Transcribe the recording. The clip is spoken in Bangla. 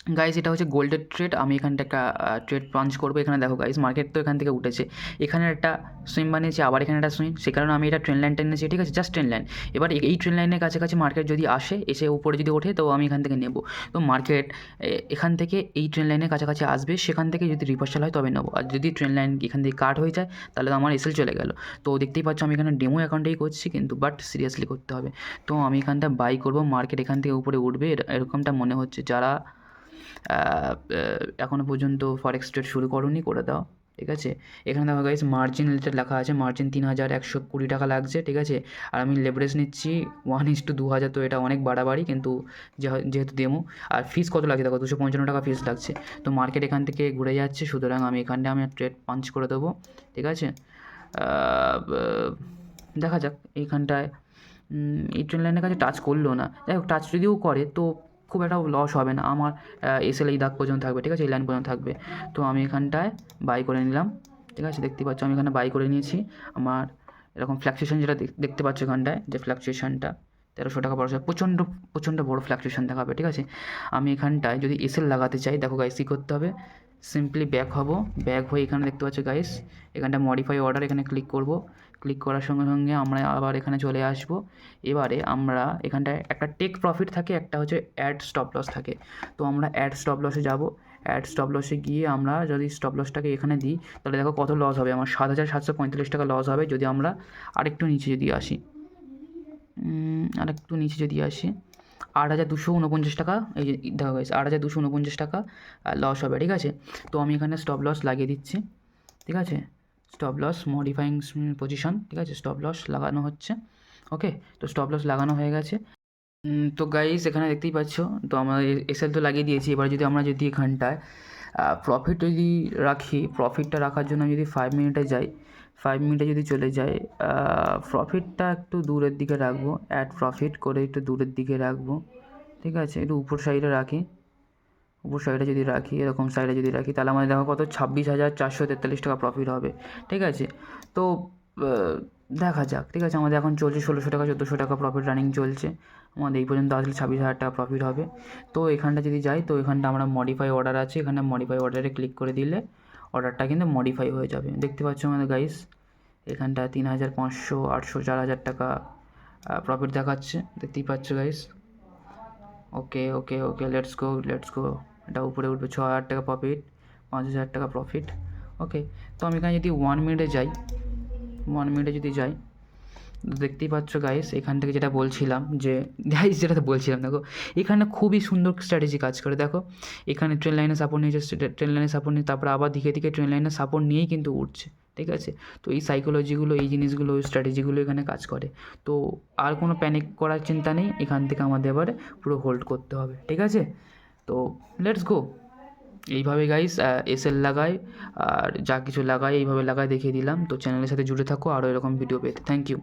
গাইস এটা হচ্ছে গোল্ডের ট্রেড। আমি এখানটা একটা ট্রেড পাঞ্চ করবো। এখানে দেখো গাইস মার্কেট তো এখান থেকে উঠেছে, এখানে একটা সুইং বানিয়েছে, আবার এখানে একটা সুইং, সে কারণে আমি এটা ট্রেন লাইন টেনেছি, ঠিক আছে, জাস্ট ট্রেন লাইন। এবার এই ট্রেন লাইনের কাছাকাছি মার্কেট যদি আসে, এসে উপরে যদি ওঠে, তো আমি এখান থেকে নেবো। তো মার্কেট এখান থেকে এই ট্রেন লাইনের কাছাকাছি আসবে, সেখান থেকে যদি রিভার্সাল হয় তবে নেবো। আর যদি ট্রেন লাইন এখান থেকে কাট হয়ে যায়, তাহলে তো আমার এসএল চলে গেল। তো দেখতেই পাচ্ছ আমি এখানে ডেমো অ্যাকাউন্টেই করছি, কিন্তু বাট সিরিয়াসলি করতে হবে। তো আমি এখানটা বাই করবো, মার্কেট এখান থেকে উপরে উঠবে এরকমটা মনে হচ্ছে। যারা এখনও পর্যন্ত ফরেক্স ট্রেড শুরু করোনি, করে দাও, ঠিক আছে। এখানে দেখো গাইস মার্জিন লেখা আছে, মার্জিন 3120 টাকা লাগছে, ঠিক আছে। আর আমি লেভারেজ নিচ্ছি 1:2000। তো এটা অনেক বাড়াবাড়ি, কিন্তু যেহেতু ডেমো। আর ফিস কত লাগছে দেখো, 255 টাকা ফিস লাগছে। তো মার্কেট এখান থেকে ঘুরে যাচ্ছে, সুতরাং আমি এখানটা ট্রেড পাঞ্চ করে দেবো, ঠিক আছে। দেখা যাক এইখানটায় এই ট্রেন লাইনের কাছে টাচ করলো না। যাই হোক, টাচ যদিও করে তো খুব একটা লস হবে না আমার। এসএল এই দাগ পর্যন্ত থাকবে, ঠিক আছে, এই লাইন পর্যন্ত থাকবে। তো আমি এখানটায় বাই করে নিলাম, ঠিক আছে। দেখতে পাচ্ছ আমি এখানে বাই করে নিয়েছি। আমার এরকম ফ্ল্যাকচুয়েশন যেটা দেখতে পাচ্ছ এখানটায়, যে ফ্ল্যাকচুয়েশনটা 1300 টাকা 1200, প্রচণ্ড প্রচণ্ড বড়ো ফ্ল্যাকচুয়েশন দেখাবে, ঠিক আছে। আমি এখানটায় যদি এসএল লাগাতে চাই, দেখো গাইস কী করতে হবে। সিম্পলি ব্যাক হব, ব্যাক হয়ে এখানে দেখতে পাচ্ছ গাইস, এখানটা মডিফাই অর্ডার, এখানে ক্লিক করব। ক্লিক করার সঙ্গে সঙ্গে আমরা আবার এখানে চলে আসব। এবারে আমরা এখানটায় একটা টেক প্রফিট থাকে, একটা হচ্ছে অ্যাড স্টপ লস থাকে। তো আমরা অ্যাড স্টপ লসে যাব। অ্যাড স্টপ লসে গিয়ে আমরা যদি স্টপ লসটাকে এখানে দিই, তাহলে দেখো কত লস হবে আমার, 7745 টাকা লস হবে। যদি আমরা আরেকটু নিচে যদি আসি, 8249 টাকা, এই যে দেখা গেছে 8249 টাকা লস হবে, ঠিক আছে। তো আমি এখানে স্টপ লস লাগিয়ে দিচ্ছি, ঠিক আছে। স্টপ লস মডিফাইং পজিশন, ঠিক আছে, স্টপ লস লাগানো হচ্ছে। ওকে, তো স্টপ লস লাগানো হয়ে গেছে। তো গাইস এখানে দেখতেই পাচ্ছ, তো আমরা এসএল তো লাগিয়ে দিয়েছি। এবার যদি আমরা যদি এখানটায় প্রফিট যদি রাখি, প্রফিটটা রাখার জন্য যদি 5 মিনিটে যাই, 5 মিনিটে যদি চলে যায়, প্রফিটটা একটু দূরের দিকে রাখবো, অ্যাড প্রফিট করে একটু দূরের দিকে রাখবো, ঠিক আছে। একটু উপর সাইডে রাখি, উপর সাইডে যদি রাখি, এরকম সাইডে যদি রাখি, তাহলে আমাদের দেখো কত 26,443 টাকা প্রফিট হবে, ঠিক আছে। তো দেখা যাক, ঠিক আছে। আমাদের এখন চলছে 1600 টাকা 1400 টাকা প্রফিট রানিং চলছে। আমাদের এই পর্যন্ত আসলে 26,000 টাকা প্রফিট হবে। তো এখানটা যদি যাই, তো এখানটা আমরা মডিফাই অর্ডার আছে, এখানে মডিফাই অর্ডারে ক্লিক করে দিলে অর্ডারটা কিন্তু মডিফাই হয়ে যাবে। দেখতে পাচ্ছ আমাদের গাইস এখানটা 3500, 800, 4000 টাকা প্রফিট দেখাচ্ছে, দেখতেই পাচ্ছ guys. Okay okay okay, let's go let's go. এটা উপরে উঠবে 6,000 টাকা প্রফিট, 5,000 টাকা প্রফিট। ওকে, তো আমি এখানে যদি 1 মিনিটে যাই, 1 মিনিটে যদি যাই, দেখতেই পাচ্ছ গাইস এখান থেকে যেটা বলছিলাম, যে গাইস যেটা বলছিলাম দেখো, এখানে খুবই সুন্দর স্ট্র্যাটেজি কাজ করে। দেখো এখানে ট্রেন লাইনে সাপোর্ট নিয়েছে, ট্রেন লাইনে সাপোর্ট নিয়ে তারপরে আবার দিকে দিকে ট্রেন লাইনে সাপোর্ট নিয়েই কিন্তু উঠছে, ঠিক আছে। তো এই সাইকোলজিগুলো, এই জিনিসগুলো, ওই স্ট্র্যাটেজিগুলো এখানে কাজ করে। তো আর কোনো প্যানিক করার চিন্তা নেই, এখান থেকে আমাদের এবারে পুরো হোল্ড করতে হবে, ঠিক আছে। তো লেটস গো। এইভাবে গাইস এসএল লাগাই, আর যা কিছু লাগাই এইভাবে লাগাই দেখিয়ে দিলাম। তো চ্যানেলের সাথে জুড়ে থাকো আরও এরকম ভিডিও পেতে। Thank you.